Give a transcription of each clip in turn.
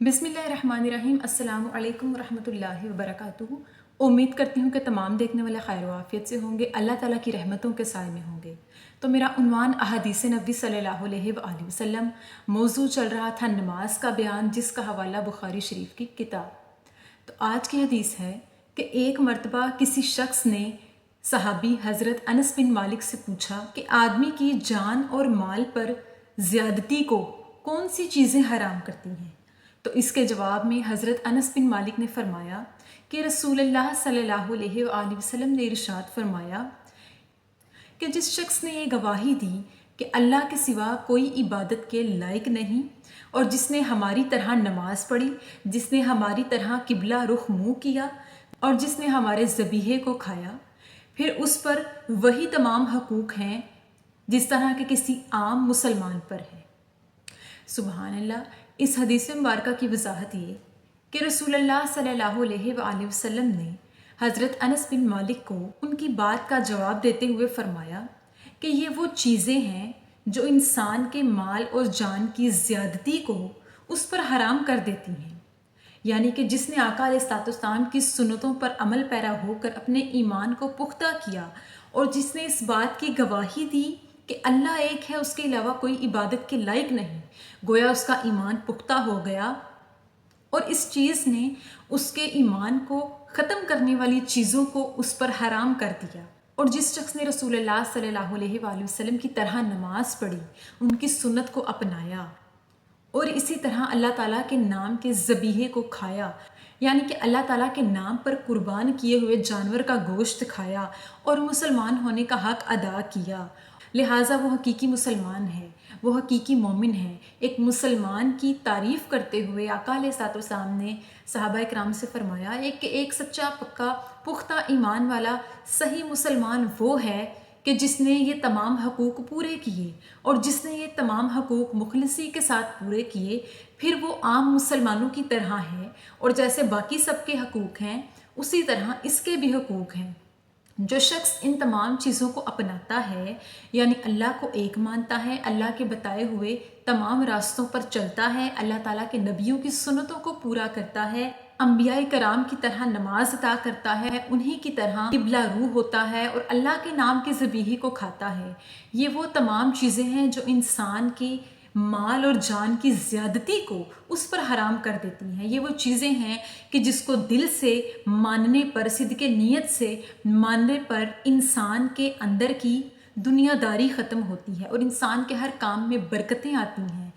बिस्मिल्लाहिर्रहमानिर्रहीम। अस्सलामु अलैकुम रहमतुल्लाहि व बरकातुहू। उम्मीद करती हूँ कि तमाम देखने वाले खैर व आफियत से होंगे, अल्लाह ताला की रहमतों के साए में होंगे। तो मेरा उन्वान अहादीस नबी सल्लल्लाहु अलैहि वसल्लम, मौजू चल रहा था नमाज का बयान, जिसका हवाला बुखारी शरीफ की किताब। तो आज की हदीस है कि एक मर्तबा किसी शख्स ने सहाबी हज़रत अनस बिन मालिक से पूछा कि आदमी की जान और माल पर ज़्यादती को कौन सी चीज़ें हराम करती हैं। तो इसके जवाब में हज़रत अनस बिन मालिक ने फरमाया कि रसूलुल्लाह सल्लल्लाहु अलैहि वसल्लम ने इरशाद फरमाया कि जिस शख्स ने ये गवाही दी कि अल्लाह के सिवा कोई इबादत के लायक नहीं, और जिसने हमारी तरह नमाज पढ़ी, जिसने हमारी तरह किबला रुख मुँह किया, और जिसने हमारे ज़बीहे को खाया, फिर उस पर वही तमाम हकूक़ हैं जिस तरह के किसी आम मुसलमान पर है। सुबहान अल्लाह। इस हदीस मुबारक की वजाहत ये कि रसूलुल्लाह सल्लल्लाहु अलैहि वसल्लम ने हज़रत अनस बिन मालिक को उनकी बात का जवाब देते हुए फरमाया कि ये वो चीज़ें हैं जो इंसान के माल और जान की ज़्यादती को उस पर हराम कर देती हैं। यानी कि जिसने आका अलैहिस्सलाम की सुन्नतों पर अमल पैरा होकर अपने ईमान को पुख्ता किया, और जिसने इस बात की गवाही दी कि अल्लाह एक है, उसके अलावा कोई इबादत के लायक नहीं, गोया उसका ईमान पुख्ता हो गया, और इस चीज़ ने उसके ईमान को ख़त्म करने वाली चीज़ों को उस पर हराम कर दिया। और जिस शख्स ने रसूलुल्लाह सल्लल्लाहु अलैहि वसल्लम की तरह नमाज पढ़ी, उनकी सुन्नत को अपनाया, और इसी तरह अल्लाह ताला के नाम के ज़बीहे को खाया, यानी कि अल्लाह ताला के नाम पर कुर्बान किए हुए जानवर का गोश्त खाया और मुसलमान होने का हक़ अदा किया, लिहाजा वो हकीकी मुसलमान है, वो हकीकी मोमिन है। एक मुसलमान की तारीफ़ करते हुए आका अलैहिस्सलाम ने सहाबा इकराम से फरमाया एक सच्चा पक्का पुख्ता ईमान वाला सही मुसलमान वो है कि जिसने ये तमाम हकूक़ पूरे किए, और जिसने ये तमाम हकूक़ मुखलिसी के साथ पूरे किए, फिर वो आम मुसलमानों की तरह है, और जैसे बाकी सबके हकूक़ हैं उसी तरह इसके भी हकूक़ हैं। जो शख्स इन तमाम चीज़ों को अपनाता है, यानी अल्लाह को एक मानता है, अल्लाह के बताए हुए तमाम रास्तों पर चलता है, अल्लाह ताला के नबियों की सुन्नतों को पूरा करता है, अंबिया कराम की तरह नमाज अदा करता है, उन्हीं की तरह किबला रूह होता है, और अल्लाह के नाम के ज़बीहे को खाता है, ये वो तमाम चीज़ें हैं जो इंसान की माल और जान की ज़्यादती को उस पर हराम कर देती हैं। ये वो चीज़ें हैं कि जिसको दिल से मानने पर, सिद्क़े नीयत से मानने पर इंसान के अंदर की दुनियादारी ख़त्म होती है और इंसान के हर काम में बरकतें आती हैं।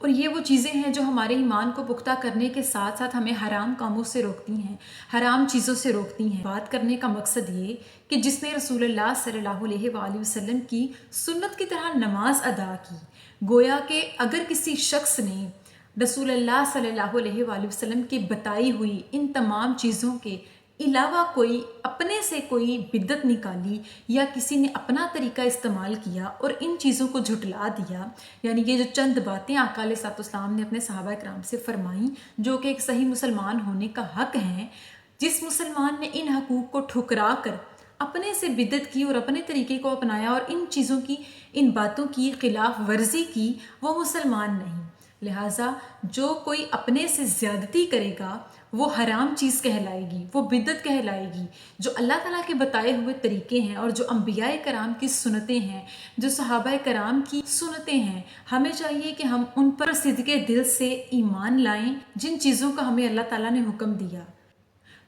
और ये वो चीज़ें हैं जो हमारे ईमान को पुख्ता करने के साथ साथ हमें हराम कामों से रोकती हैं, हराम चीज़ों से रोकती हैं। बात करने का मकसद ये कि जिसने रसूलुल्लाह सल्लल्लाहु अलैहि वसल्लम की सुन्नत की तरह नमाज अदा की, गोया कि अगर किसी शख्स ने रसूलुल्लाह सल्लल्लाहु अलैहि वसल्लम की बताई हुई इन तमाम चीज़ों के अलावा कोई अपने से कोई बिद्दत निकाली, या किसी ने अपना तरीका इस्तेमाल किया और इन चीज़ों को झुटला दिया, यानी ये जो चंद बातें आका अलैहिस्सलाम ने अपने सहाबा इकराम से फरमाई, जो कि एक सही मुसलमान होने का हक़ हैं, जिस मुसलमान ने इन हकूक़ को ठुकरा कर अपने से बिद्दत की और अपने तरीके को अपनाया और इन चीज़ों की, इन बातों की खिलाफ वर्जी की, वो मुसलमान नहीं। लिहाजा जो कोई अपने से ज़्यादती करेगा वो हराम चीज़ कहलाएगी, वो बिद्दत कहलाएगी। जो अल्लाह ताला के बताए हुए तरीके हैं और जो अंबिया कराम की सुन्नतें हैं, जो सहाबा कराम की सुन्नतें हैं, हमें चाहिए कि हम उन पर सिद्क़े दिल से ईमान लाएं, जिन चीज़ों का हमें अल्लाह ताला ने हुक्म दिया।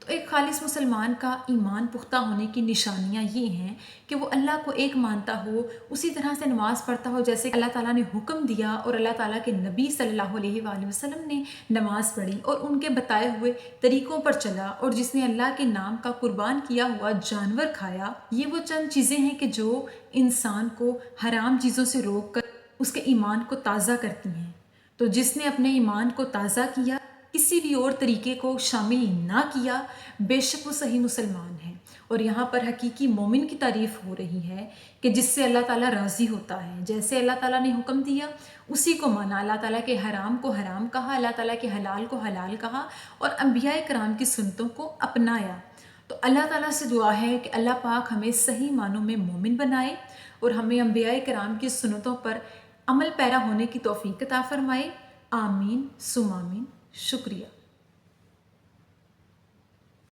तो एक खालिस मुसलमान का ईमान पुख्ता होने की निशानियाँ ये हैं कि वो अल्लाह को एक मानता हो, उसी तरह से नमाज़ पढ़ता हो जैसे अल्लाह ताला ने हुक्म दिया, और अल्लाह ताला के नबी सल्लल्लाहु अलैहि वसल्लम ने नमाज़ पढ़ी और उनके बताए हुए तरीक़ों पर चला, और जिसने अल्लाह के नाम का कुर्बान किया हुआ जानवर खाया। ये वो चंद चीज़ें हैं कि जो इंसान को हराम चीज़ों से रोक कर उसके ईमान को ताज़ा करती हैं। तो जिसने अपने ईमान को ताज़ा किया, किसी भी और तरीके को शामिल ना किया, बेशक वो सही मुसलमान है। और यहाँ पर हकीकी मोमिन की तारीफ़ हो रही है कि जिससे अल्लाह ताला राज़ी होता है, जैसे अल्लाह ताला ने हुक्म दिया उसी को माना, अल्लाह ताला के हराम को हराम कहा, अल्लाह ताला के हलाल को हलाल कहा, और अंबिया कराम की सुन्नतों को अपनाया। तो अल्लाह ताला से दुआ है कि अल्लाह पाक हमें सही मानों में मोमिन बनाए और हमें अंबिया कराम की सुन्नतों पर अमल पैरा होने की तौफीक अता फरमाए। آمین سم آمین. شکریہ.